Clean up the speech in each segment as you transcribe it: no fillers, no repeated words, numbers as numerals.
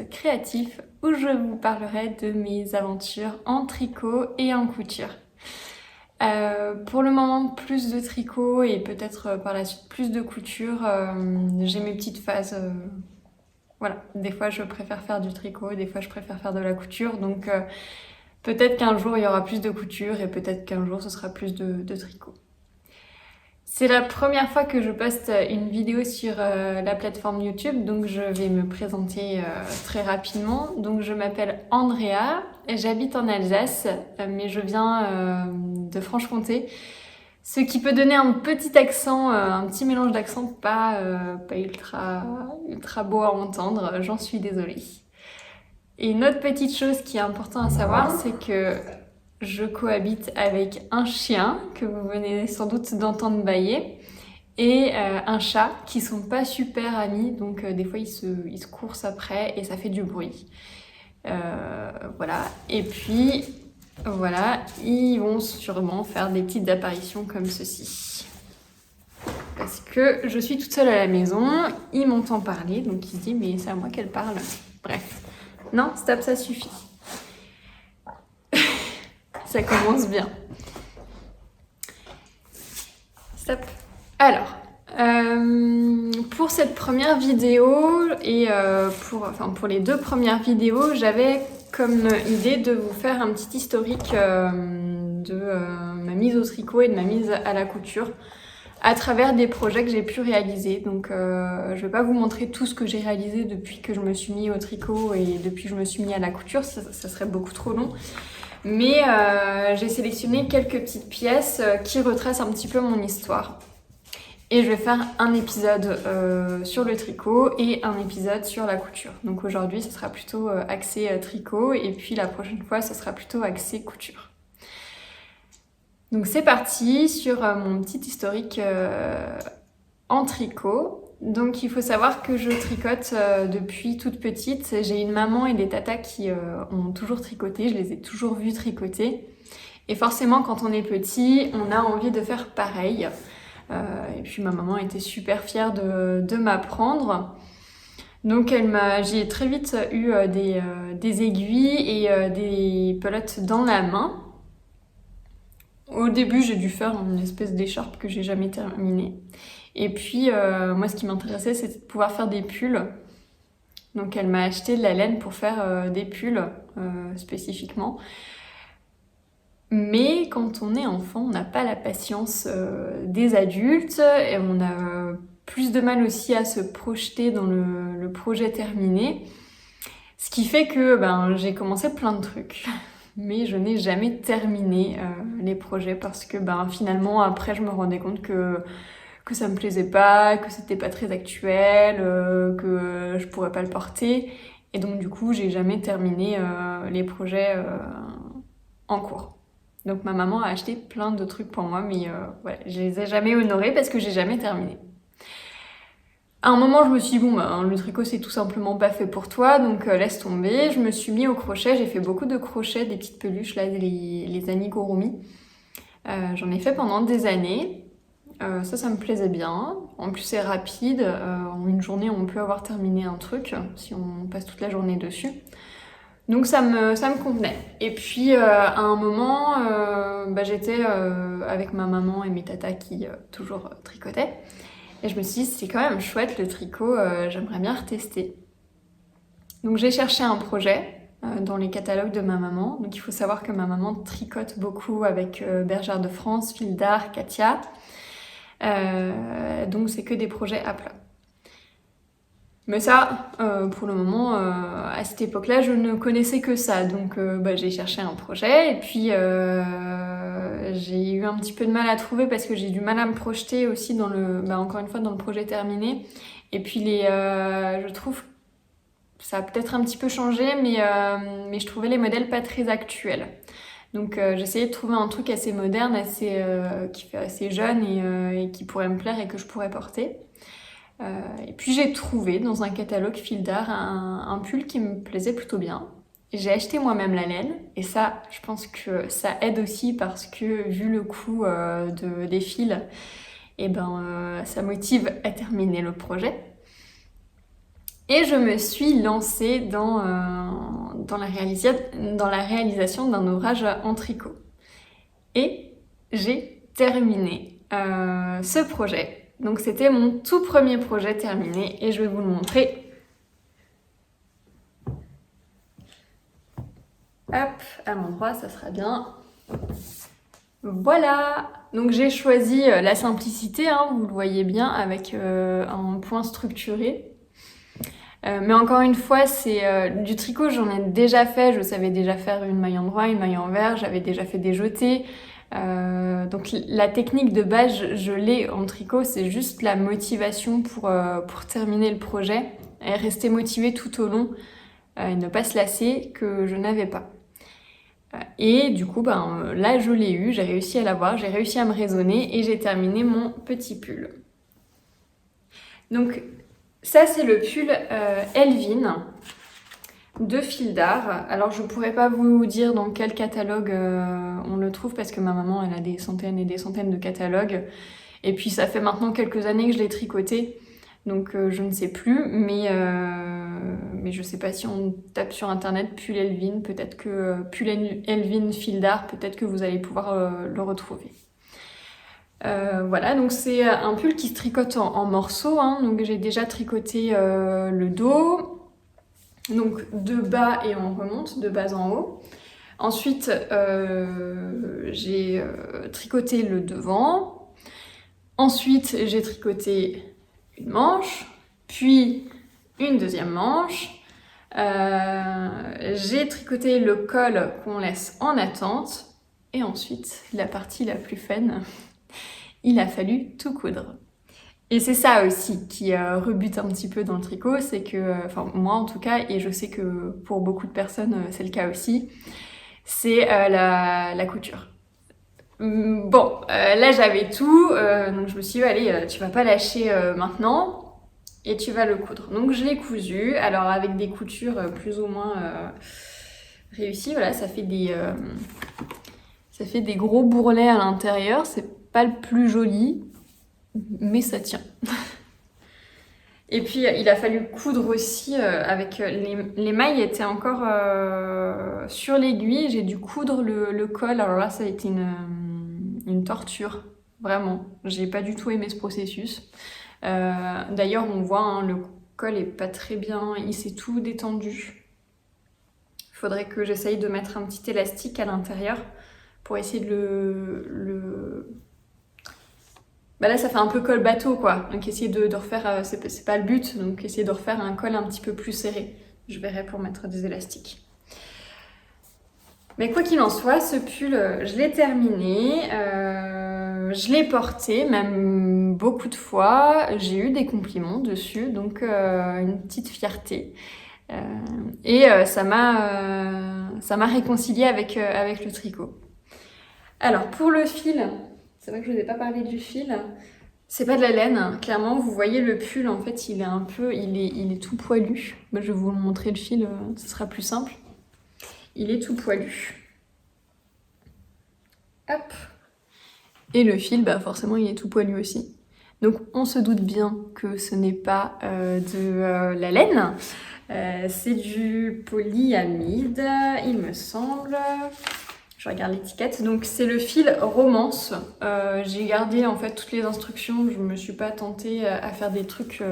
podcast créatif où je vous parlerai de mes aventures en tricot et en couture. Pour le moment, plus de tricot et peut-être par la suite plus de couture. J'ai mes petites phases. Voilà, des fois je préfère faire du tricot, des fois je préfère faire de la couture. Donc peut-être qu'un jour il y aura plus de couture et peut-être qu'un jour ce sera plus de tricot. C'est la première fois que je poste une vidéo sur la plateforme YouTube, donc je vais me présenter très rapidement. Donc je m'appelle Andrea, j'habite en Alsace, mais je viens de Franche-Comté, ce qui peut donner un petit accent, un petit mélange d'accent pas ultra beau à entendre, j'en suis désolée. Et une autre petite chose qui est importante à savoir, c'est que je cohabite avec un chien que vous venez sans doute d'entendre bâiller et un chat qui sont pas super amis, donc des fois ils se coursent après et ça fait du bruit. Voilà. Et puis voilà, ils vont sûrement faire des petites apparitions comme ceci. Parce que je suis toute seule à la maison, il m'entend parler, donc il se dit mais c'est à moi qu'elle parle. Bref. Non, stop, ça suffit. Ça commence bien. Stop. Alors, pour cette première vidéo et pour les deux premières vidéos, j'avais comme idée de vous faire un petit historique de ma mise au tricot et de ma mise à la couture à travers des projets que j'ai pu réaliser. Donc je vais pas vous montrer tout ce que j'ai réalisé depuis que je me suis mis au tricot et depuis que je me suis mis à la couture, ça serait beaucoup trop long. Mais j'ai sélectionné quelques petites pièces qui retracent un petit peu mon histoire. Et je vais faire un épisode sur le tricot et un épisode sur la couture. Donc aujourd'hui, ce sera plutôt axé tricot et puis la prochaine fois, ce sera plutôt axé couture. Donc c'est parti sur mon petit historique en tricot. Donc il faut savoir que je tricote depuis toute petite. J'ai une maman et des tatas qui ont toujours tricoté, je les ai toujours vues tricoter. Et forcément quand on est petit, on a envie de faire pareil. Et puis ma maman était super fière de m'apprendre. Donc j'ai très vite eu des aiguilles et des pelotes dans la main. Au début j'ai dû faire une espèce d'écharpe que j'ai jamais terminée. Et puis, moi, ce qui m'intéressait, c'était de pouvoir faire des pulls. Donc, elle m'a acheté de la laine pour faire des pulls, spécifiquement. Mais quand on est enfant, on n'a pas la patience des adultes et on a plus de mal aussi à se projeter dans le projet terminé. Ce qui fait que j'ai commencé plein de trucs. Mais je n'ai jamais terminé les projets parce que finalement, après, je me rendais compte que ça me plaisait pas, que c'était pas très actuel, que je pourrais pas le porter. Et donc du coup, j'ai jamais terminé les projets en cours. Donc ma maman a acheté plein de trucs pour moi, mais ouais, je les ai jamais honorés parce que j'ai jamais terminé. À un moment, je me suis dit, le tricot, c'est tout simplement pas fait pour toi, donc laisse tomber. Je me suis mis au crochet, j'ai fait beaucoup de crochets, des petites peluches, là, les amigurumi. J'en ai fait pendant des années. Ça me plaisait bien. En plus, c'est rapide. En une journée, on peut avoir terminé un truc si on passe toute la journée dessus. Donc ça me convenait. Et puis à un moment, j'étais avec ma maman et mes tatas qui toujours tricotaient. Et je me suis dit, c'est quand même chouette le tricot, j'aimerais bien retester. Donc j'ai cherché un projet dans les catalogues de ma maman. Donc il faut savoir que ma maman tricote beaucoup avec Bergère de France, Fil d'Art, Katia. Donc c'est que des projets à plat. Mais ça, pour le moment, à cette époque-là, je ne connaissais que ça. Donc j'ai cherché un projet et puis j'ai eu un petit peu de mal à trouver parce que j'ai du mal à me projeter aussi dans encore une fois, dans le projet terminé. Et puis je trouve que ça a peut-être un petit peu changé, mais je trouvais les modèles pas très actuels. Donc j'essayais de trouver un truc assez moderne, qui fait assez jeune et qui pourrait me plaire et que je pourrais porter. Et puis j'ai trouvé dans un catalogue Fil d'Art un pull qui me plaisait plutôt bien. J'ai acheté moi-même la laine et ça, je pense que ça aide aussi parce que vu le coût des fils, ça motive à terminer le projet. Et je me suis lancée dans la réalisation d'un ouvrage en tricot. Et j'ai terminé ce projet. Donc c'était mon tout premier projet terminé et je vais vous le montrer. Hop, à l'endroit, ça sera bien. Voilà. Donc j'ai choisi la simplicité, hein, vous le voyez bien, avec un point structuré. Mais encore une fois, c'est du tricot, j'en ai déjà fait. Je savais déjà faire une maille endroit, une maille envers, j'avais déjà fait des jetés. Donc la technique de base, je l'ai en tricot, c'est juste la motivation pour terminer le projet et rester motivée tout au long et ne pas se lasser que je n'avais pas. Et du coup, là je l'ai eu, j'ai réussi à l'avoir, j'ai réussi à me raisonner et j'ai terminé mon petit pull. Donc ça c'est le pull Elvin de Fil d'Art. Alors je pourrais pas vous dire dans quel catalogue on le trouve parce que ma maman elle a des centaines et des centaines de catalogues et puis ça fait maintenant quelques années que je l'ai tricoté donc je ne sais plus mais je sais pas si on tape sur internet pull Elvin, peut-être que pull Elvin Fil d'Art, peut-être que vous allez pouvoir le retrouver. Voilà, donc c'est un pull qui se tricote en morceaux, hein. Donc j'ai déjà tricoté le dos, donc de bas et on remonte, de bas en haut. Ensuite, j'ai tricoté le devant. Ensuite, j'ai tricoté une manche, puis une deuxième manche. J'ai tricoté le col qu'on laisse en attente. Et ensuite, la partie la plus fun, il a fallu tout coudre. Et c'est ça aussi qui rebute un petit peu dans le tricot, c'est que, enfin moi en tout cas, et je sais que pour beaucoup de personnes c'est le cas aussi, c'est la couture. Bon, là j'avais tout, donc je me suis dit, allez, tu vas pas lâcher maintenant, et tu vas le coudre. Donc je l'ai cousu, alors avec des coutures plus ou moins réussies, voilà, ça fait des gros bourrelets à l'intérieur, c'est pas le plus joli, mais ça tient. Et puis il a fallu coudre aussi avec les mailles étaient encore sur l'aiguille, j'ai dû coudre le col. Alors là ça a été une torture, vraiment. J'ai pas du tout aimé ce processus. D'ailleurs on voit hein, le col est pas très bien, il s'est tout détendu. Il faudrait que j'essaye de mettre un petit élastique à l'intérieur pour essayer de Bah là ça fait un peu col bateau quoi, donc essayer de refaire, c'est pas le but, donc essayer de refaire un col un petit peu plus serré. Je verrai pour mettre des élastiques. Mais quoi qu'il en soit, ce pull, je l'ai terminé, je l'ai porté même beaucoup de fois, j'ai eu des compliments dessus, donc une petite fierté. Et ça m'a réconciliée avec le tricot. Alors pour le fil, c'est vrai que je vous ai pas parlé du fil. C'est pas de la laine, hein. Clairement, vous voyez le pull, en fait, il est tout poilu. Moi, je vais vous montrer le fil, ce sera plus simple. Il est tout poilu. Hop. Et le fil, bah forcément, il est tout poilu aussi. Donc, on se doute bien que ce n'est pas de la laine. C'est du polyamide, il me semble. Je regarde l'étiquette, donc c'est le fil Romance. J'ai gardé en fait toutes les instructions, je me suis pas tentée à faire des trucs,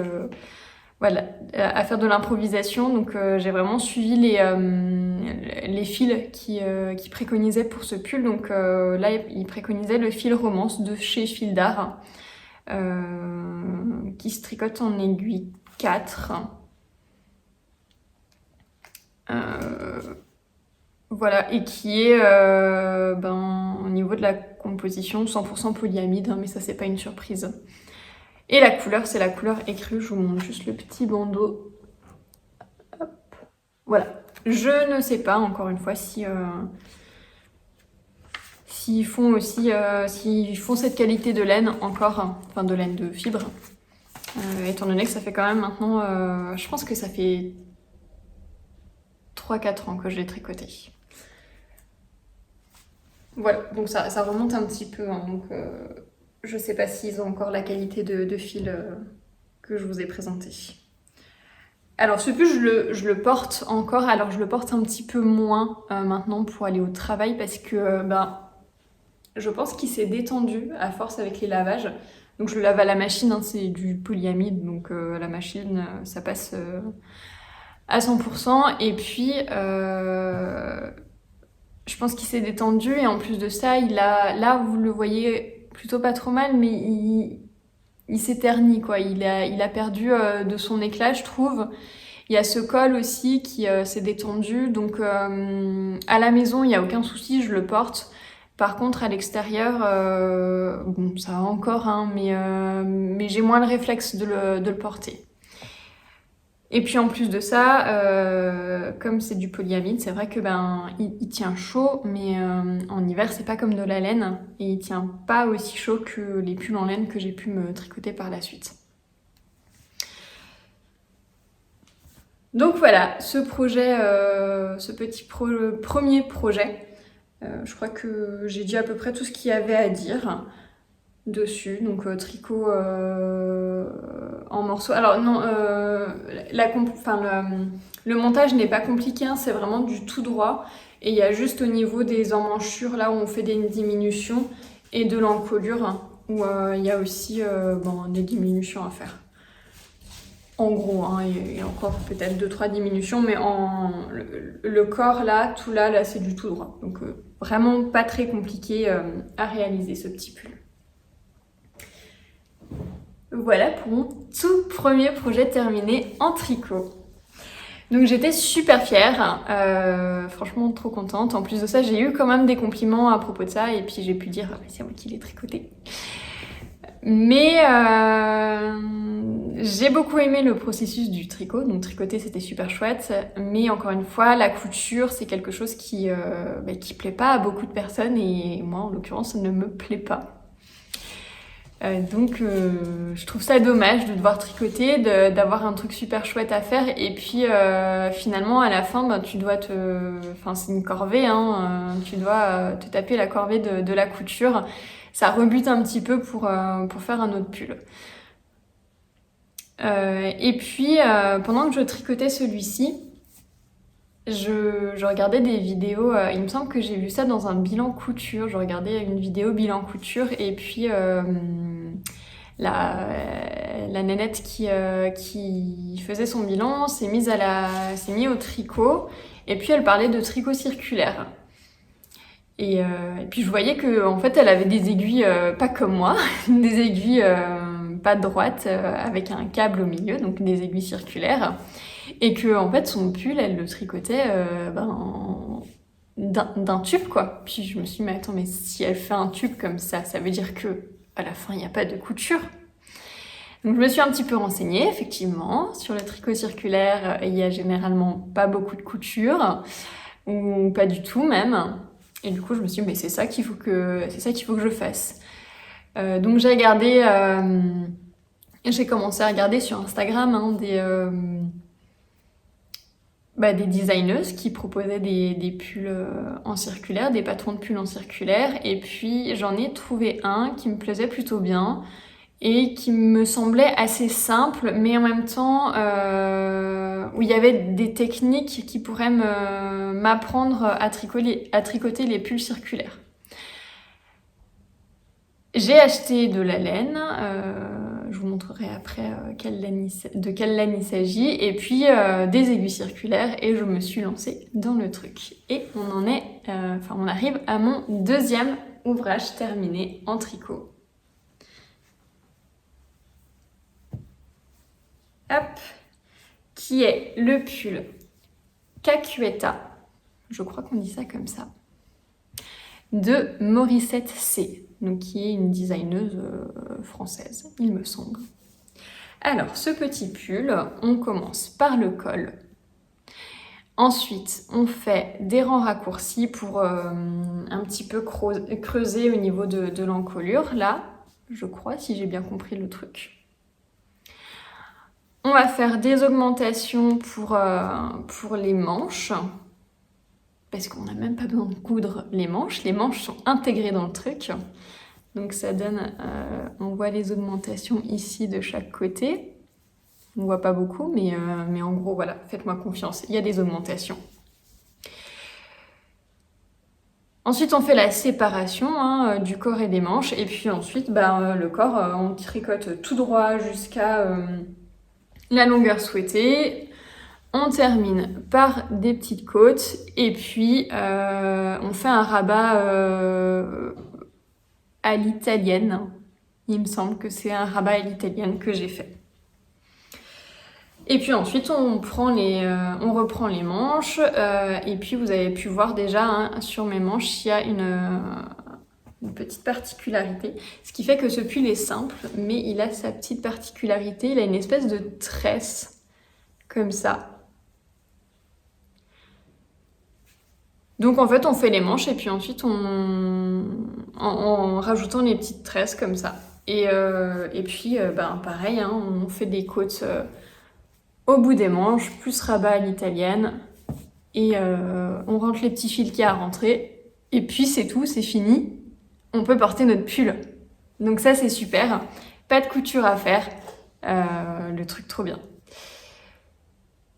voilà, à faire de l'improvisation. Donc j'ai vraiment suivi les fils qui préconisaient pour ce pull. Donc là, il préconisait le fil Romance de chez Fil d'Art, qui se tricote en aiguille 4. Voilà, et qui est au niveau de la composition 100% polyamide, hein, mais ça c'est pas une surprise. Et la couleur, c'est la couleur écrue, je vous montre juste le petit bandeau. Hop. Voilà, je ne sais pas encore une fois si s'ils font aussi s'ils font cette qualité de laine encore, hein, enfin de laine de fibre, étant donné que ça fait quand même maintenant, je pense que ça fait 3-4 ans que je l'ai tricoté. Voilà, donc ça remonte un petit peu, hein, donc je sais pas s'ils ont encore la qualité de fil que je vous ai présenté. Alors ce pull, je le porte encore, alors je le porte un petit peu moins maintenant pour aller au travail parce que je pense qu'il s'est détendu à force avec les lavages. Donc je le lave à la machine, hein, c'est du polyamide, donc à la machine ça passe à 100%. Et puis je pense qu'il s'est détendu et en plus de ça, là vous le voyez plutôt pas trop mal, mais il s'est terni quoi. Il a perdu de son éclat, je trouve. Il y a ce col aussi qui s'est détendu, donc à la maison il n'y a aucun souci, je le porte. Par contre à l'extérieur, bon ça va encore, hein, mais j'ai moins le réflexe de le porter. Et puis en plus de ça, comme c'est du polyamide, c'est vrai que il tient chaud, mais en hiver c'est pas comme de la laine et il tient pas aussi chaud que les pulls en laine que j'ai pu me tricoter par la suite. Donc voilà, ce projet, ce petit premier projet, je crois que j'ai dit à peu près tout ce qu'il y avait à dire dessus. Donc tricot en morceaux. Alors non, le montage n'est pas compliqué, hein, c'est vraiment du tout droit. Et il y a juste au niveau des emmanchures, là où on fait des diminutions, et de l'encolure, hein, où il y a aussi des diminutions à faire. En gros, hein, il y a encore peut-être 2-3 diminutions, mais le corps là, tout là c'est du tout droit. Donc vraiment pas très compliqué à réaliser ce petit pull. Voilà pour mon tout premier projet terminé en tricot. Donc j'étais super fière, franchement trop contente. En plus de ça, j'ai eu quand même des compliments à propos de ça et puis j'ai pu dire c'est moi qui l'ai tricoté. Mais j'ai beaucoup aimé le processus du tricot, donc tricoter c'était super chouette, mais encore une fois la couture c'est quelque chose qui plaît pas à beaucoup de personnes et moi en l'occurrence ça ne me plaît pas. Donc je trouve ça dommage de devoir tricoter, d'avoir un truc super chouette à faire et puis finalement à la fin tu dois c'est une corvée, hein, tu dois te taper la corvée de la couture. Ça rebute un petit peu pour faire un autre pull. Et puis, pendant que je tricotais celui-ci, je regardais des vidéos. Il me semble que j'ai vu ça dans un bilan couture. Je regardais une vidéo bilan couture et puis la nénette qui faisait son bilan s'est mise au tricot et puis elle parlait de tricot circulaire. Et puis je voyais que en fait elle avait des aiguilles pas comme moi, des aiguilles pas droites avec un câble au milieu, donc des aiguilles circulaires, et que en fait son pull elle le tricotait d'un tube quoi. Puis je me suis dit mais attends, mais si elle fait un tube comme ça veut dire que à la fin il n'y a pas de couture. Donc je me suis un petit peu renseignée effectivement sur le tricot circulaire. Il y a généralement pas beaucoup de couture ou pas du tout même. Et du coup, je me suis dit, mais c'est ça qu'il faut que je fasse. Donc j'ai commencé à regarder sur Instagram des designeuses qui proposaient des pulls en circulaire, des patrons de pulls en circulaire. Et puis j'en ai trouvé un qui me plaisait plutôt bien et qui me semblait assez simple, mais en même temps où il y avait des techniques qui pourraient m'apprendre à tricoter les pulls circulaires. J'ai acheté de la laine, je vous montrerai après de quelle laine il s'agit, et puis des aiguilles circulaires, et je me suis lancée dans le truc. Et on arrive à mon deuxième ouvrage terminé en tricot. Hop, qui est le pull Cacueta, je crois qu'on dit ça comme ça, de Morissette C, donc qui est une designeuse française, il me semble. Alors, ce petit pull, on commence par le col. Ensuite, on fait des rangs raccourcis pour un petit peu creuser au niveau de l'encolure, là, je crois, si j'ai bien compris le truc. On va faire des augmentations pour les manches, parce qu'on n'a même pas besoin de coudre les manches sont intégrées dans le truc. Donc ça donne, on voit les augmentations ici de chaque côté. On voit pas beaucoup, mais en gros, voilà, faites-moi confiance, il y a des augmentations. Ensuite, on fait la séparation du corps et des manches. Et puis ensuite, le corps, on tricote tout droit jusqu'à la longueur souhaitée. On termine par des petites côtes. Et puis, on fait un rabat à l'italienne. Il me semble que c'est un rabat à l'italienne que j'ai fait. Et puis ensuite, on reprend les manches. Et puis, vous avez pu voir déjà sur mes manches, il y a une petite particularité. Ce qui fait que ce pull est simple, mais il a sa petite particularité. Il a une espèce de tresse, comme ça. Donc en fait, on fait les manches et puis ensuite, en rajoutant les petites tresses, comme ça. Et puis, pareil, on fait des côtes au bout des manches, plus rabat à l'italienne. Et on rentre les petits fils qu'il y a à rentrer. Et puis c'est tout, c'est fini. On peut porter notre pull. Donc ça, c'est super. Pas de couture à faire. Le truc trop bien.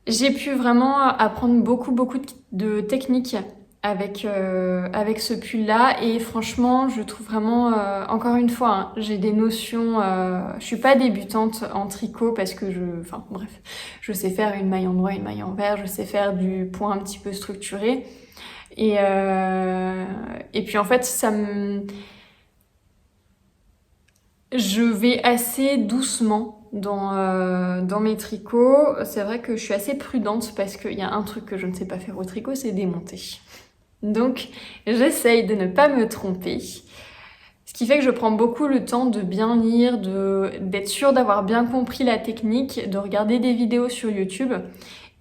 J'ai pu vraiment apprendre beaucoup de techniques avec ce pull-là. Et franchement, je trouve vraiment, encore une fois, j'ai des notions... je suis pas débutante en tricot parce que je sais faire une maille en droit, une maille en envers. Je sais faire du point un petit peu structuré. Et puis en fait, je vais assez doucement dans mes tricots. C'est vrai que je suis assez prudente parce qu'il y a un truc que je ne sais pas faire au tricot, c'est démonter. Donc, j'essaye de ne pas me tromper. Ce qui fait que je prends beaucoup le temps de bien lire, d'être sûre d'avoir bien compris la technique, de regarder des vidéos sur YouTube.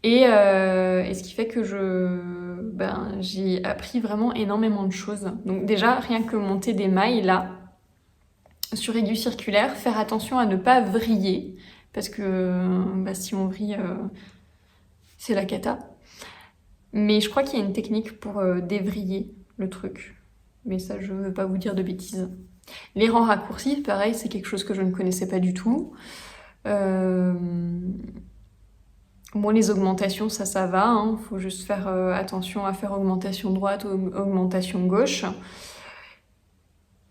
Et ce qui fait que j'ai appris vraiment énormément de choses. Donc déjà, rien que monter des mailles, là, sur aiguille circulaire, faire attention à ne pas vriller, parce que si on vrille, c'est la cata. Mais je crois qu'il y a une technique pour dévriller le truc. Mais ça, je veux pas vous dire de bêtises. Les rangs raccourcis, pareil, c'est quelque chose que je ne connaissais pas du tout. Les augmentations, ça va. Faut juste faire attention à faire augmentation droite ou augmentation gauche.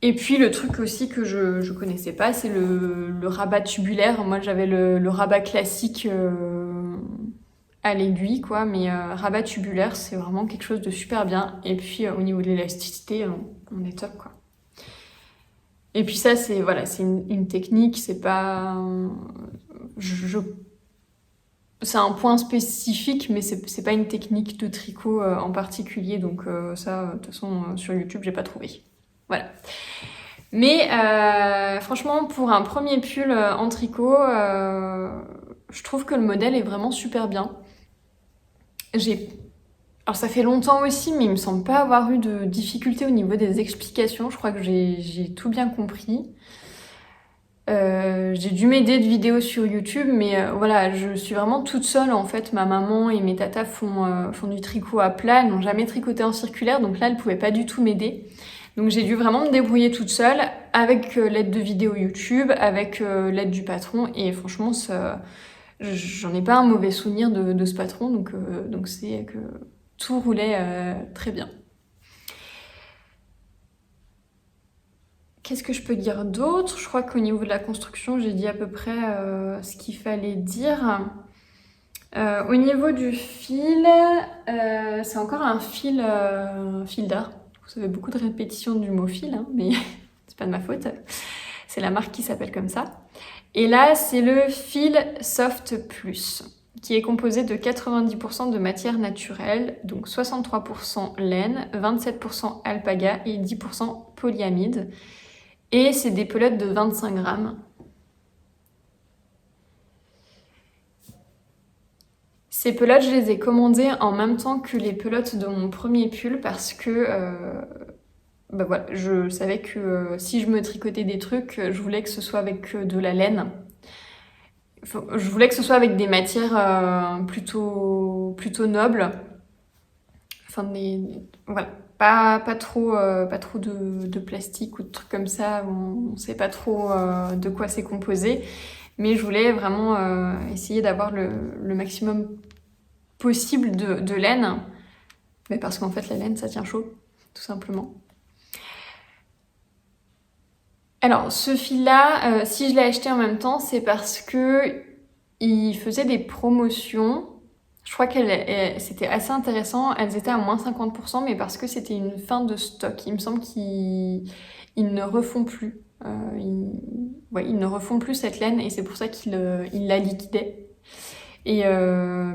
Et puis le truc aussi que je connaissais pas, c'est le rabat tubulaire. Moi, j'avais le rabat classique à l'aiguille, quoi. Mais rabat tubulaire, c'est vraiment quelque chose de super bien. Et puis au niveau de l'élasticité, on est top, quoi. Et puis ça, c'est une technique. C'est pas... C'est un point spécifique, mais c'est pas une technique de tricot en particulier. Donc ça, de toute façon, sur YouTube, j'ai pas trouvé. Voilà. Mais franchement, pour un premier pull en tricot, je trouve que le modèle est vraiment super bien. Alors ça fait longtemps aussi, mais il me semble pas avoir eu de difficultés au niveau des explications. Je crois que j'ai tout bien compris. J'ai dû m'aider de vidéos sur YouTube, mais voilà, je suis vraiment toute seule en fait. Ma maman et mes tatas font du tricot à plat, elles n'ont jamais tricoté en circulaire, donc là elles pouvaient pas du tout m'aider. Donc j'ai dû vraiment me débrouiller toute seule avec l'aide de vidéos YouTube, avec l'aide du patron, et franchement j'en ai pas un mauvais souvenir de ce patron, donc c'est que tout roulait très bien. Qu'est-ce que je peux dire d'autre? Je crois qu'au niveau de la construction, j'ai dit à peu près ce qu'il fallait dire. Au niveau du fil, c'est encore un fil d'art. Vous avez beaucoup de répétitions du mot fil, mais c'est pas de ma faute. C'est la marque qui s'appelle comme ça. Et là, c'est le fil Soft Plus, qui est composé de 90% de matière naturelle, donc 63% laine, 27% alpaga et 10% polyamide. Et c'est des pelotes de 25 grammes. Ces pelotes, je les ai commandées en même temps que les pelotes de mon premier pull parce que je savais que si je me tricotais des trucs, je voulais que ce soit avec de la laine. Je voulais que ce soit avec des matières plutôt nobles. Voilà. Pas trop de plastique ou de trucs comme ça, on sait pas trop de quoi c'est composé. mais je voulais vraiment essayer d'avoir le maximum possible de laine, mais parce qu'en fait la laine ça tient chaud, tout simplement. Alors ce fil-là, si je l'ai acheté en même temps, c'est parce que il faisait des promotions. Je crois c'était assez intéressant, elles étaient à moins 50%, mais parce que c'était une fin de stock. Il me semble qu'ils ne refont plus. Ils ne refont plus cette laine et c'est pour ça qu'ils la liquidaient. Et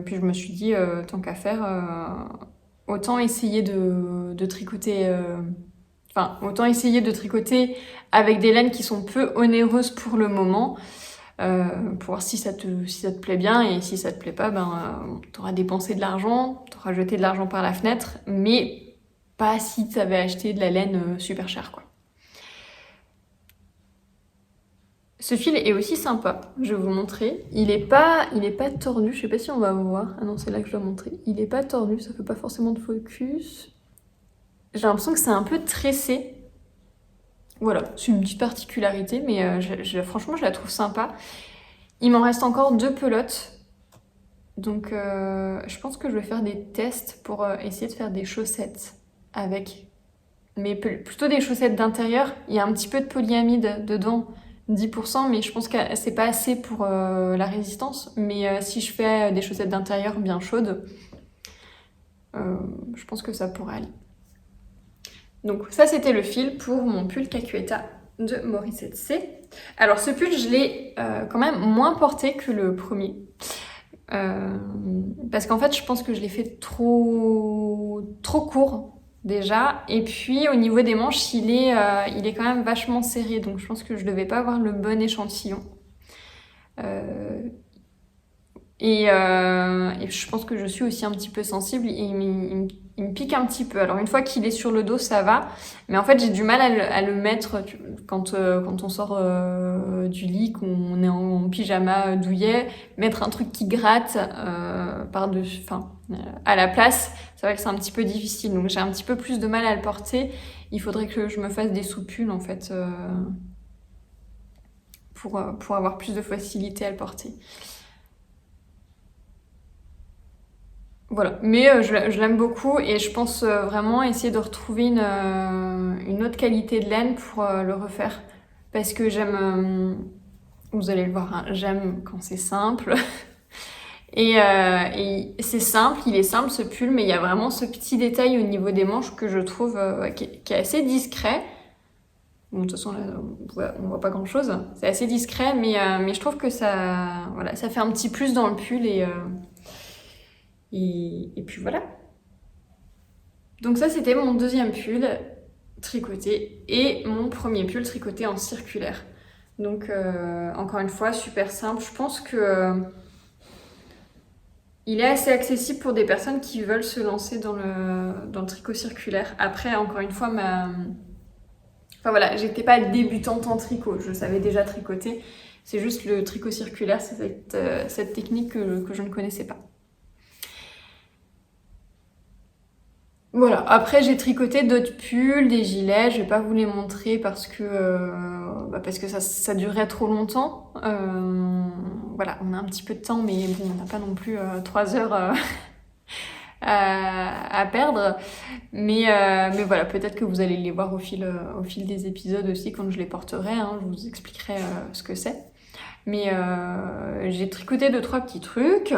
puis je me suis dit, tant qu'à faire, autant essayer de tricoter... autant essayer de tricoter avec des laines qui sont peu onéreuses pour le moment, pour voir si ça te plaît bien, et si ça te plaît pas, t'auras dépensé de l'argent, t'auras jeté de l'argent par la fenêtre, mais pas si t'avais acheté de la laine super chère, quoi. Ce fil est aussi sympa, je vais vous montrer. Il est pas tordu, je sais pas si on va voir. Ah non, c'est là que je dois montrer. Il est pas tordu, ça fait pas forcément de focus. J'ai l'impression que c'est un peu tressé. Voilà, c'est une petite particularité, mais franchement, je la trouve sympa. Il m'en reste encore 2 pelotes. Donc, je pense que je vais faire des tests pour essayer de faire des chaussettes avec. Mais plutôt des chaussettes d'intérieur. Il y a un petit peu de polyamide dedans, 10%, mais je pense que c'est pas assez pour la résistance. Mais si je fais des chaussettes d'intérieur bien chaudes, je pense que ça pourrait aller. Donc ça, c'était le fil pour mon pull Cacueta de Morissette C. Alors ce pull, je l'ai quand même moins porté que le premier. Parce qu'en fait, je pense que je l'ai fait trop court déjà. Et puis au niveau des manches, il est quand même vachement serré. Donc je pense que je devais pas avoir le bon échantillon. Et je pense que je suis aussi un petit peu sensible. Il me pique un petit peu. Alors une fois qu'il est sur le dos, ça va. Mais en fait, j'ai du mal à le mettre quand on sort du lit, qu'on est en pyjama douillet. Mettre un truc qui gratte par-dessus, à la place, c'est vrai que c'est un petit peu difficile. Donc j'ai un petit peu plus de mal à le porter. Il faudrait que je me fasse des sous-pulls en fait pour avoir plus de facilité à le porter. Voilà, mais je l'aime beaucoup et je pense vraiment essayer de retrouver une autre qualité de laine pour le refaire. Parce que j'aime, vous allez le voir, hein, j'aime quand c'est simple. Et c'est simple, il est simple ce pull, mais il y a vraiment ce petit détail au niveau des manches que je trouve qui est assez discret. Bon, de toute façon, là, on voit pas grand chose. C'est assez discret, mais je trouve que ça fait un petit plus dans le pull et puis voilà. Donc ça, c'était mon deuxième pull tricoté et mon premier pull tricoté en circulaire. Donc encore une fois, super simple. Je pense que il est assez accessible pour des personnes qui veulent se lancer dans le tricot circulaire. Après, encore une fois, j'étais pas débutante en tricot. Je savais déjà tricoter. C'est juste le tricot circulaire, c'est cette technique que je ne connaissais pas. Voilà, après j'ai tricoté d'autres pulls, des gilets, je vais pas vous les montrer parce que ça durerait trop longtemps. Voilà, on a un petit peu de temps, mais bon, on n'a pas non plus 3 heures à perdre. Mais voilà, peut-être que vous allez les voir au fil des épisodes aussi quand je les porterai, hein, je vous expliquerai ce que c'est. Mais j'ai tricoté 2-3 petits trucs.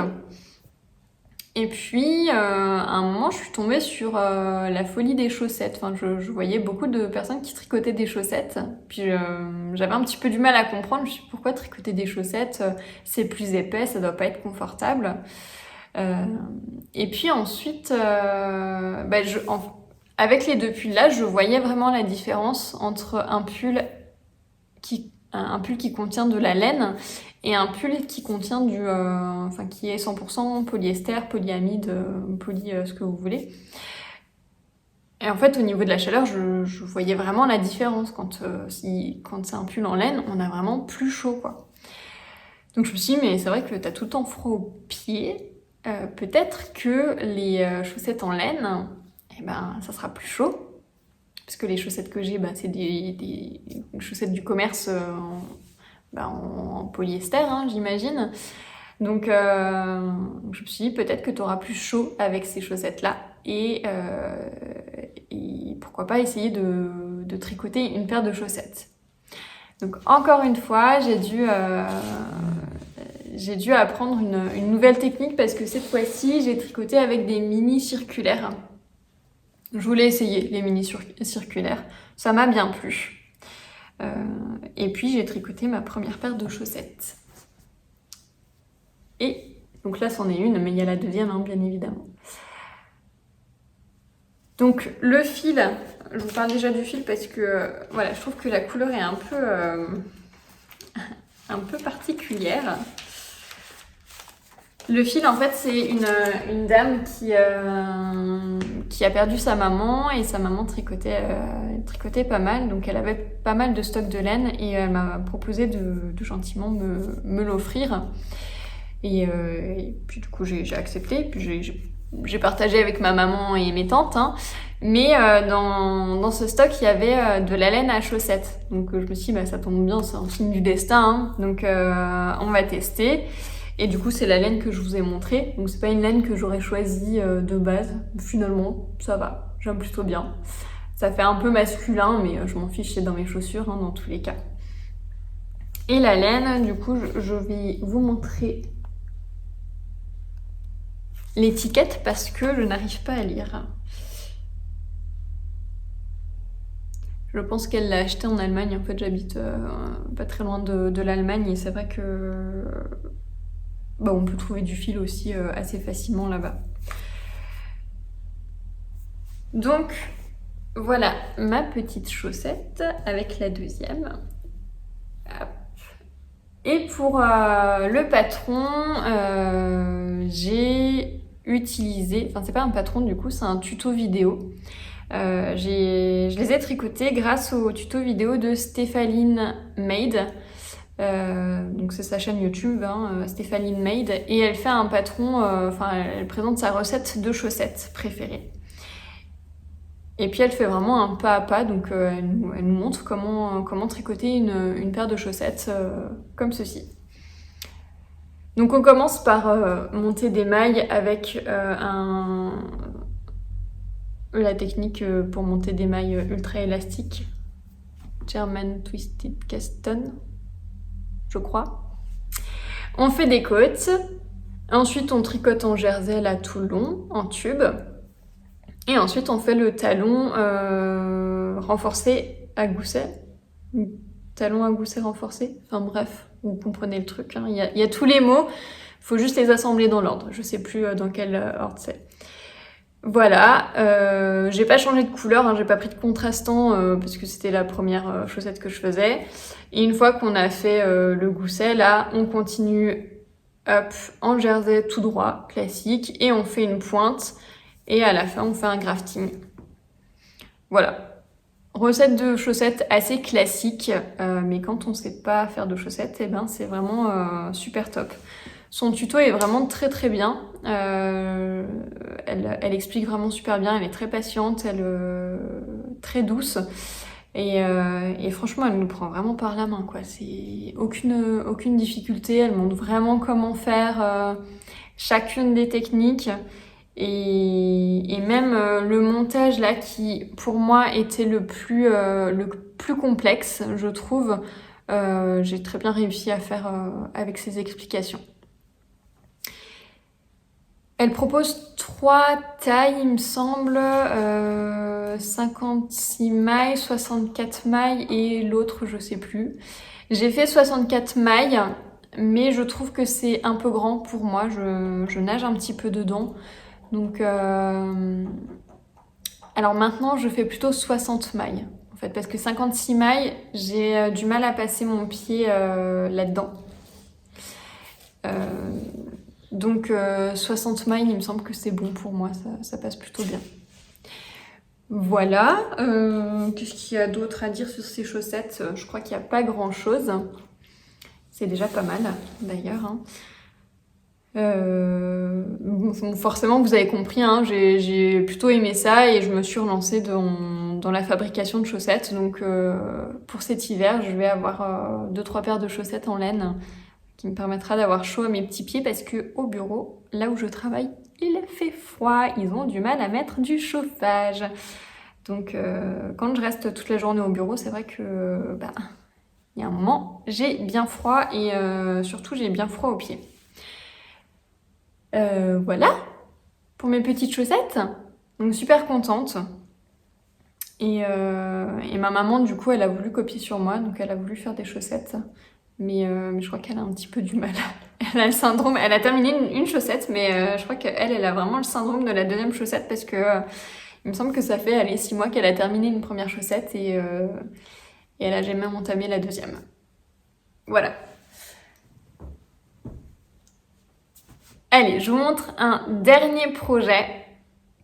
Et puis, à un moment, je suis tombée sur la folie des chaussettes. Enfin, je voyais beaucoup de personnes qui tricotaient des chaussettes. Puis, j'avais un petit peu du mal à comprendre. Je me suis dit, pourquoi tricoter des chaussettes? C'est plus épais, ça doit pas être confortable. Et puis ensuite, avec les 2 pulls là, je voyais vraiment la différence entre un pull qui contient de la laine et un pull qui contient qui est 100% polyester, polyamide, ce que vous voulez. Et en fait, au niveau de la chaleur, je voyais vraiment la différence quand c'est un pull en laine, on a vraiment plus chaud, quoi. Donc je me suis dit, mais c'est vrai que t'as tout le temps froid aux pieds, peut-être que les chaussettes en laine, ça sera plus chaud. Parce que les chaussettes que j'ai, c'est des chaussettes du commerce en polyester, hein, j'imagine. Donc je me suis dit peut-être que tu auras plus chaud avec ces chaussettes-là et pourquoi pas essayer de tricoter une paire de chaussettes. Donc encore une fois, j'ai dû apprendre une nouvelle technique parce que cette fois-ci, j'ai tricoté avec des mini circulaires. Je voulais essayer les mini circulaires, ça m'a bien plu. Et puis j'ai tricoté ma première paire de chaussettes. Et donc là, c'en est une, mais il y a la deuxième, hein, bien évidemment. Donc le fil, je vous parle déjà du fil parce que voilà, je trouve que la couleur est un peu particulière. Le fil, en fait, c'est une dame qui a perdu sa maman et sa maman tricotait pas mal. Donc elle avait pas mal de stock de laine et elle m'a proposé de gentiment me l'offrir. Et puis du coup j'ai accepté, puis j'ai partagé avec ma maman et mes tantes, hein. Mais dans ce stock il y avait de la laine à chaussettes, donc je me suis dit ça tombe bien, c'est un signe du destin, hein. Donc on va tester. Et du coup c'est la laine que je vous ai montrée, donc c'est pas une laine que j'aurais choisie de base. Finalement ça va, j'aime plutôt bien, ça fait un peu masculin mais je m'en fiche, c'est dans mes chaussures, hein, dans tous les cas. Et la laine, du coup je vais vous montrer l'étiquette parce que je n'arrive pas à lire. Je pense qu'elle l'a acheté en Allemagne. En fait, j'habite pas très loin de l'Allemagne et c'est vrai que on peut trouver du fil aussi assez facilement là-bas. Donc voilà ma petite chaussette avec la deuxième. Hop. Et pour le patron, j'ai utilisé, enfin c'est pas un patron du coup, c'est un tuto vidéo. Je les ai tricotés grâce au tuto vidéo de Stéphaline Made. Donc c'est sa chaîne YouTube, hein, Stéphaline Made, et elle fait un patron, elle présente sa recette de chaussettes préférée. Et puis elle fait vraiment un pas à pas, donc elle nous montre comment tricoter une paire de chaussettes comme ceci. Donc on commence par monter des mailles avec la technique pour monter des mailles ultra élastiques, German Twisted Caston, je crois. On fait des côtes, ensuite on tricote en jersey à tout le long, en tube, et ensuite on fait le talon renforcé à gousset, talon à gousset renforcé, enfin bref, vous comprenez le truc, hein. Il y a tous les mots, faut juste les assembler dans l'ordre, je sais plus dans quel ordre c'est. Voilà, j'ai pas changé de couleur, hein, j'ai pas pris de contrastant parce que c'était la première chaussette que je faisais. Et une fois qu'on a fait le gousset, là, on continue hop, en jersey tout droit, classique, et on fait une pointe, et à la fin, on fait un grafting. Voilà. Recette de chaussettes assez classique, mais quand on sait pas faire de chaussettes, c'est vraiment super top. Son tuto est vraiment très très bien. Elle explique vraiment super bien. Elle est très patiente, très douce. Et franchement, elle nous prend vraiment par la main, quoi. C'est aucune difficulté. Elle montre vraiment comment faire chacune des techniques. Et même le montage là, qui pour moi était le plus complexe, je trouve, j'ai très bien réussi à faire avec ses explications. Elle propose 3 tailles, il me semble, 56 mailles, 64 mailles et l'autre, je sais plus. J'ai fait 64 mailles, mais je trouve que c'est un peu grand pour moi, je nage un petit peu dedans. Donc, alors maintenant, je fais plutôt 60 mailles, en fait, parce que 56 mailles, j'ai du mal à passer mon pied là-dedans. Donc 60 mailles, il me semble que c'est bon pour moi, ça passe plutôt bien. Voilà, qu'est-ce qu'il y a d'autre à dire sur ces chaussettes? Je crois qu'il n'y a pas grand-chose. C'est déjà pas mal, d'ailleurs, hein. Forcément, vous avez compris, hein, j'ai plutôt aimé ça et je me suis relancée dans dans la fabrication de chaussettes. Donc pour cet hiver, je vais avoir 2-3 paires de chaussettes en laine qui me permettra d'avoir chaud à mes petits pieds parce que au bureau, là où je travaille, il fait froid. Ils ont du mal à mettre du chauffage. Donc quand je reste toute la journée au bureau, c'est vrai que il y a un moment, j'ai bien froid et surtout j'ai bien froid aux pieds. Voilà pour mes petites chaussettes. Donc super contente. Et ma maman, du coup, elle a voulu copier sur moi, donc elle a voulu faire des chaussettes. Mais je crois qu'elle a un petit peu du mal. Elle a le syndrome, elle a terminé une chaussette, mais je crois qu'elle a vraiment le syndrome de la deuxième chaussette parce que il me semble que ça fait 6 mois qu'elle a terminé une première chaussette et elle a jamais entamé la deuxième. Voilà. Allez, je vous montre un dernier projet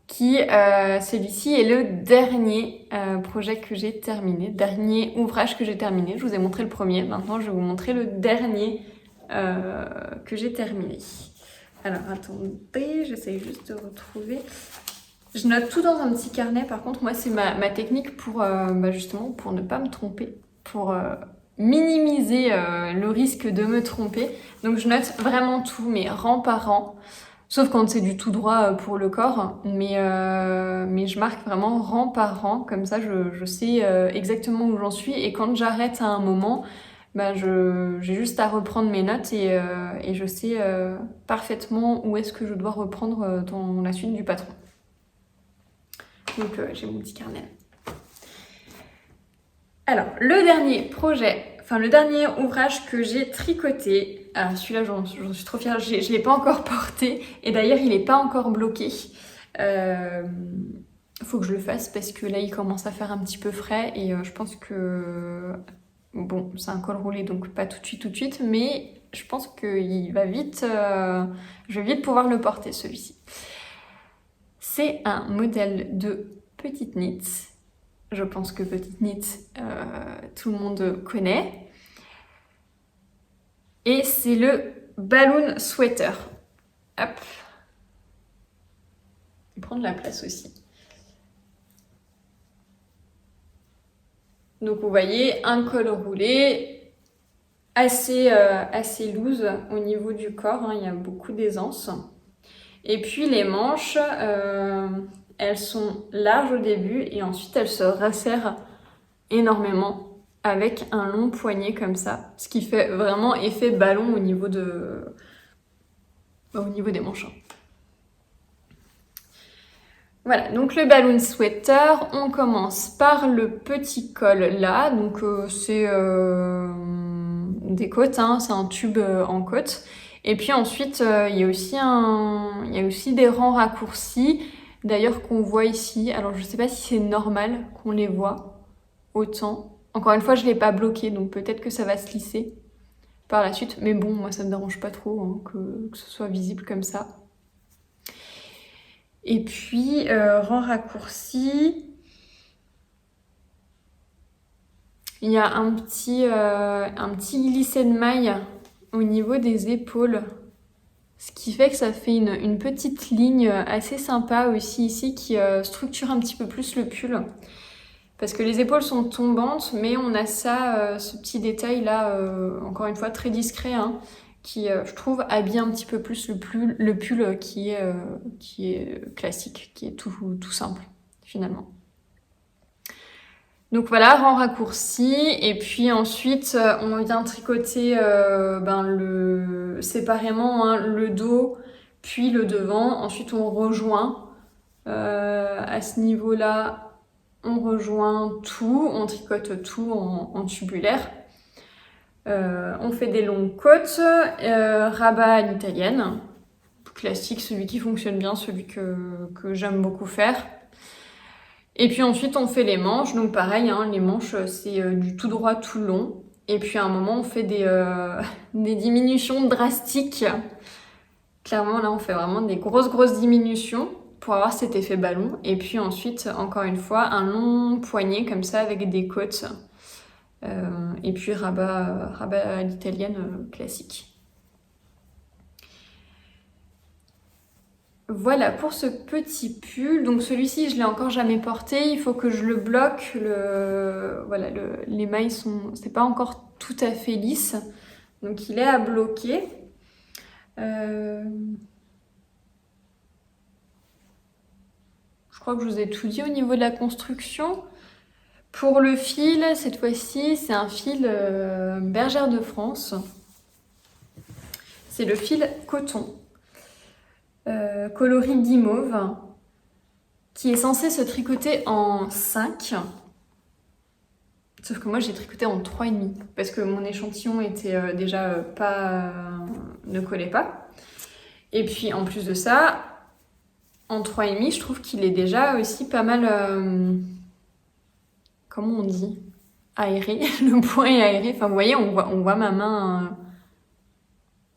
qui, celui-ci est le dernier projet que j'ai terminé, dernier ouvrage que j'ai terminé. Je vous ai montré le premier, maintenant je vais vous montrer le dernier que j'ai terminé. Alors attendez, j'essaye juste de retrouver. Je note tout dans un petit carnet, par contre moi c'est ma technique pour justement pour ne pas me tromper, pour minimiser le risque de me tromper. Donc je note vraiment tout, mais rang par rang. Sauf quand c'est du tout droit pour le corps, mais je marque vraiment rang par rang, comme ça je sais exactement où j'en suis et quand j'arrête à un moment, j'ai juste à reprendre mes notes et je sais parfaitement où est-ce que je dois reprendre dans la suite du patron. Donc j'ai mon petit carnet. Alors, le dernier ouvrage que j'ai tricoté, alors celui-là j'en suis trop fière, je l'ai pas encore porté et d'ailleurs il est pas encore bloqué. Faut que je le fasse parce que là il commence à faire un petit peu frais et je pense que bon c'est un col roulé donc pas tout de suite mais je pense qu'il va vite, je vais vite pouvoir le porter celui-ci. C'est un modèle de petite knit. Je pense que petite knit, tout le monde connaît. Et c'est le balloon sweater. Hop. Il prend de la place aussi. Donc vous voyez, un col roulé assez loose au niveau du corps. Hein, il y a beaucoup d'aisance. Et puis les manches, elles sont larges au début et ensuite elles se resserrent énormément avec un long poignet comme ça, ce qui fait vraiment effet ballon au niveau des manches. Voilà, donc le balloon sweater, on commence par le petit col là, donc c'est des côtes, hein, c'est un tube en côte. Et puis ensuite, il y a aussi des rangs raccourcis, d'ailleurs qu'on voit ici. Alors je sais pas si c'est normal qu'on les voit autant. Encore une fois, je l'ai pas bloqué, donc peut-être que ça va se lisser par la suite. Mais bon, moi ça me dérange pas trop hein, que ce soit visible comme ça. Et puis, rang raccourci, il y a un petit glissé de maille au niveau des épaules. Ce qui fait que ça fait une petite ligne assez sympa aussi ici qui structure un petit peu plus le pull. Parce que les épaules sont tombantes, mais on a ça, ce petit détail là, encore une fois très discret, hein, qui, je trouve, habille un petit peu plus le pull qui est classique, qui est tout simple finalement. Donc voilà, rang raccourci, et puis ensuite on vient tricoter séparément hein, le dos, puis le devant. Ensuite on rejoint à ce niveau-là. On rejoint tout, on tricote tout en tubulaire. On fait des longues côtes, rabat à l'italienne, classique, celui qui fonctionne bien, celui que j'aime beaucoup faire. Et puis ensuite on fait les manches, donc pareil, hein, les manches c'est du tout droit tout long. Et puis à un moment on fait des diminutions drastiques. Clairement là on fait vraiment des grosses diminutions pour avoir cet effet ballon. Et puis ensuite, encore une fois, un long poignet comme ça avec des côtes. Et puis rabat à l'italienne classique. Voilà pour ce petit pull. Donc celui-ci, je l'ai encore jamais porté. Il faut que je le bloque. Voilà, les mailles c'est pas encore tout à fait lisse. Donc il est à bloquer. Je crois que je vous ai tout dit au niveau de la construction. Pour le fil, cette fois-ci, c'est un fil Bergère de France. C'est le fil coton, coloris guimauve, qui est censé se tricoter en 5. Sauf que moi, j'ai tricoté en 3,5, parce que mon échantillon était déjà ne collait pas. Et puis, en plus de ça, en 3,5, je trouve qu'il est déjà aussi pas mal... comment on dit? Aéré. Le point est aéré. Enfin, vous voyez, on voit ma main...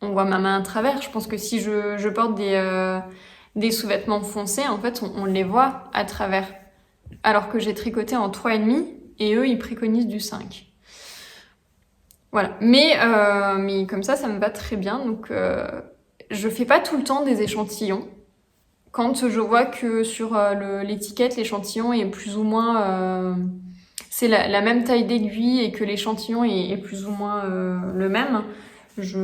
on voit ma main à travers. Je pense que si je porte des sous-vêtements foncés, en fait, on les voit à travers. Alors que j'ai tricoté en 3,5 et eux, ils préconisent du 5. Voilà. Mais comme ça me va très bien. Donc, je fais pas tout le temps des échantillons. Quand je vois que sur l'étiquette, l'échantillon est plus ou moins... c'est la même taille d'aiguille et que l'échantillon est plus ou moins le même, je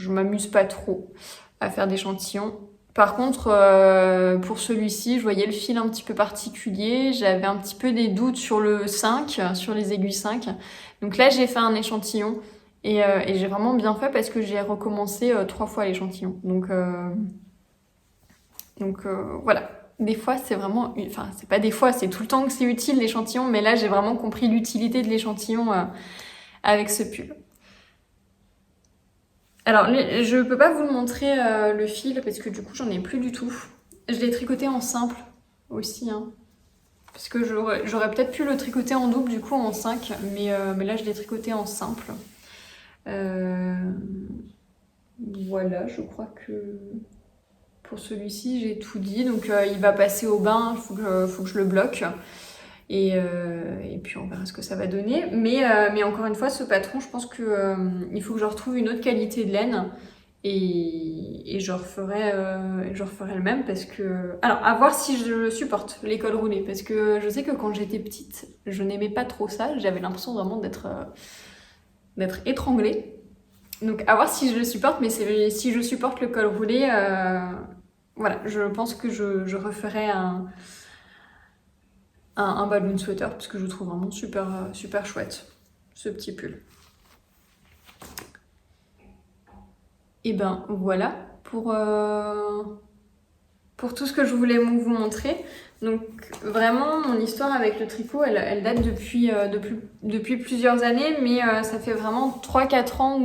m'amuse pas trop à faire d'échantillons. Par contre, pour celui-ci, je voyais le fil un petit peu particulier. J'avais un petit peu des doutes sur le 5, sur les aiguilles 5. Donc là, j'ai fait un échantillon et j'ai vraiment bien fait parce que j'ai recommencé 3 fois l'échantillon. Donc voilà. Des fois, c'est vraiment... Enfin, c'est pas des fois, c'est tout le temps que c'est utile l'échantillon, mais là, j'ai vraiment compris l'utilité de l'échantillon avec ce pull. Alors, je peux pas vous le montrer le fil parce que du coup, j'en ai plus du tout. Je l'ai tricoté en simple aussi, hein. Parce que j'aurais peut-être pu le tricoter en double, du coup, en 5, mais là, je l'ai tricoté en simple. Voilà, je crois que... Pour celui-ci, j'ai tout dit. Donc, il va passer au bain. Il faut que je le bloque. Et puis, on verra ce que ça va donner. Mais encore une fois, ce patron, je pense qu'il faut que je retrouve une autre qualité de laine. Et je referai le même parce que... Alors, à voir si je supporte les cols roulés. Parce que je sais que quand j'étais petite, je n'aimais pas trop ça. J'avais l'impression vraiment d'être étranglée. Donc, à voir si je le supporte. Mais si je supporte le col roulé... voilà, je pense que je referai un balloon sweater parce que je trouve vraiment super chouette ce petit pull. Et ben voilà pour tout ce que je voulais vous montrer. Donc vraiment mon histoire avec le tricot elle date depuis plusieurs années, mais ça fait vraiment 3-4 ans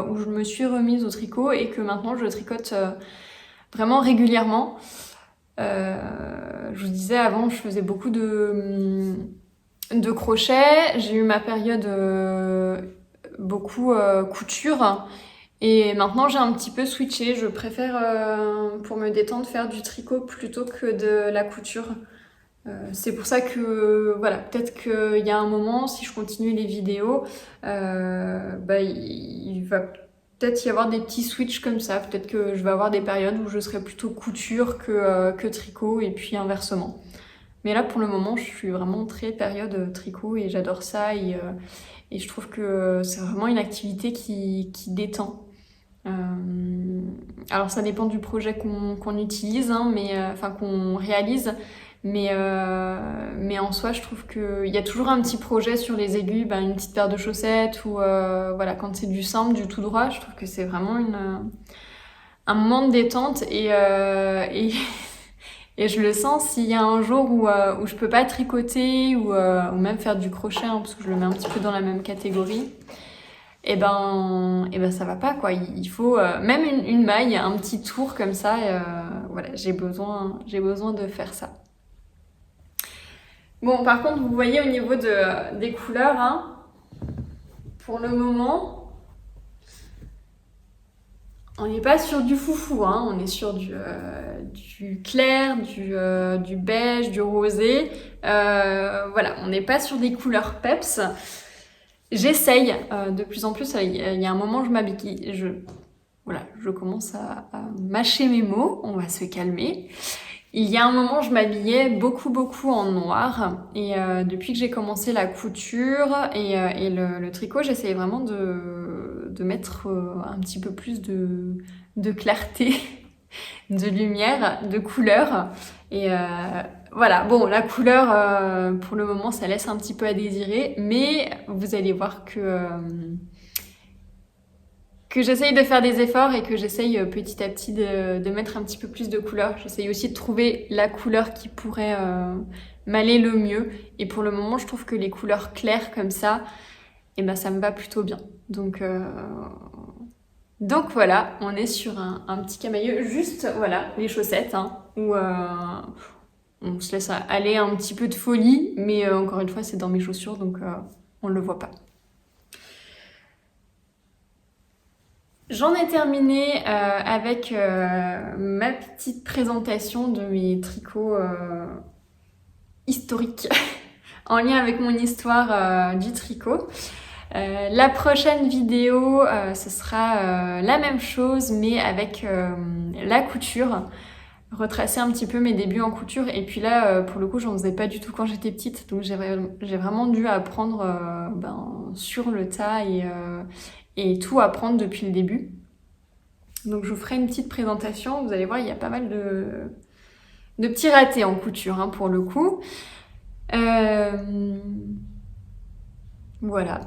où je me suis remise au tricot et que maintenant je tricote vraiment régulièrement. Je vous disais avant, je faisais beaucoup de crochet. J'ai eu ma période beaucoup couture. Et maintenant, j'ai un petit peu switché. Je préfère, pour me détendre, faire du tricot plutôt que de la couture. C'est pour ça que, voilà, peut-être qu'il y a un moment, si je continue les vidéos, il va peut-être y avoir des petits switches comme ça. Peut-être que je vais avoir des périodes où je serai plutôt couture que tricot et puis inversement. Mais là, pour le moment, je suis vraiment très période tricot et j'adore ça. Et je trouve que c'est vraiment une activité qui détend. Alors, ça dépend du projet qu'on utilise, hein, enfin qu'on réalise. Mais en soi, je trouve qu'il y a toujours un petit projet sur les aiguilles, une petite paire de chaussettes ou voilà, quand c'est du simple, du tout droit, je trouve que c'est vraiment un moment de détente et je le sens s'il y a un jour où je peux pas tricoter ou même faire du crochet, hein, parce que je le mets un petit peu dans la même catégorie. Et ben ça va pas quoi. Il faut même une maille, un petit tour comme ça. Voilà, j'ai besoin de faire ça. Bon, par contre, vous voyez au niveau des couleurs, hein, pour le moment, on n'est pas sur du foufou, hein, on est sur du clair, du beige, du rosé. Voilà, on n'est pas sur des couleurs peps. J'essaye de plus en plus. Il y a un moment, je voilà, je commence à mâcher mes mots, on va se calmer. Il y a un moment, je m'habillais beaucoup en noir et depuis que j'ai commencé la couture et le tricot, j'essayais vraiment de mettre un petit peu plus de clarté, de lumière, de couleur. Et voilà, bon, la couleur, pour le moment, ça laisse un petit peu à désirer, mais vous allez voir que j'essaye de faire des efforts et que j'essaye petit à petit de mettre un petit peu plus de couleur. J'essaye aussi de trouver la couleur qui pourrait m'aller le mieux. Et pour le moment, je trouve que les couleurs claires comme ça, eh ben, ça me va plutôt bien. Donc voilà, on est sur un petit camailleux. Juste, voilà, les chaussettes, hein, où on se laisse aller un petit peu de folie. Mais encore une fois, c'est dans mes chaussures, donc on ne le voit pas. J'en ai terminé avec ma petite présentation de mes tricots historiques en lien avec mon histoire du tricot. La prochaine vidéo, ce sera la même chose mais avec la couture. Retracer un petit peu mes débuts en couture et puis là pour le coup j'en faisais pas du tout quand j'étais petite, donc j'ai vraiment dû apprendre sur le tas et tout apprendre depuis le début. Donc je vous ferai une petite présentation, vous allez voir il y a pas mal de petits ratés en couture hein, pour le coup. Voilà,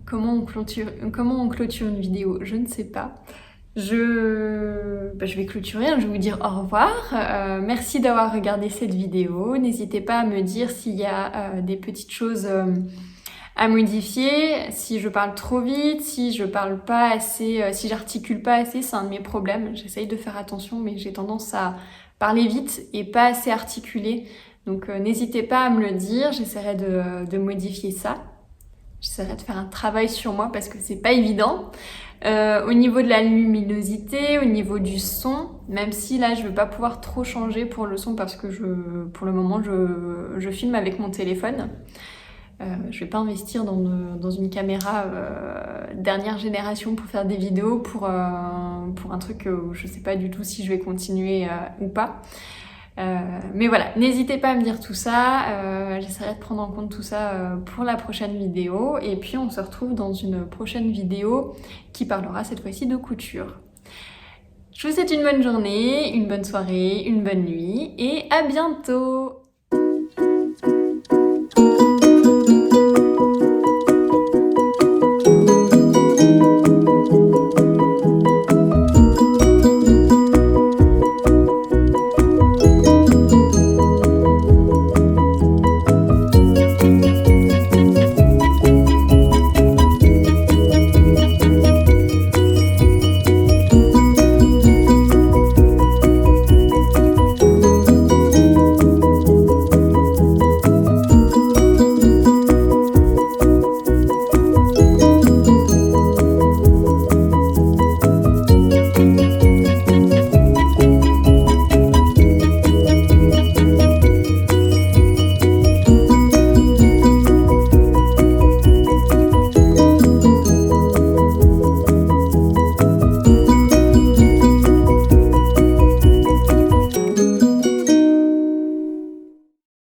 comment on clôture une vidéo, je ne sais pas. Je vais clôturer, je vais vous dire au revoir. Merci d'avoir regardé cette vidéo. N'hésitez pas à me dire s'il y a des petites choses à modifier, si je parle trop vite, si je parle pas assez, si j'articule pas assez, c'est un de mes problèmes. J'essaye de faire attention, mais j'ai tendance à parler vite et pas assez articuler. Donc n'hésitez pas à me le dire, j'essaierai de modifier ça. J'essaierai de faire un travail sur moi parce que c'est pas évident. Au niveau de la luminosité, au niveau du son, même si là je vais pas pouvoir trop changer pour le son parce que pour le moment je filme avec mon téléphone. Je vais pas investir dans une caméra dernière génération pour faire des vidéos pour un truc où je sais pas du tout si je vais continuer ou pas. Mais voilà, n'hésitez pas à me dire tout ça, j'essaierai de prendre en compte tout ça pour la prochaine vidéo et puis on se retrouve dans une prochaine vidéo qui parlera cette fois-ci de couture. Je vous souhaite une bonne journée, une bonne soirée, une bonne nuit et à bientôt!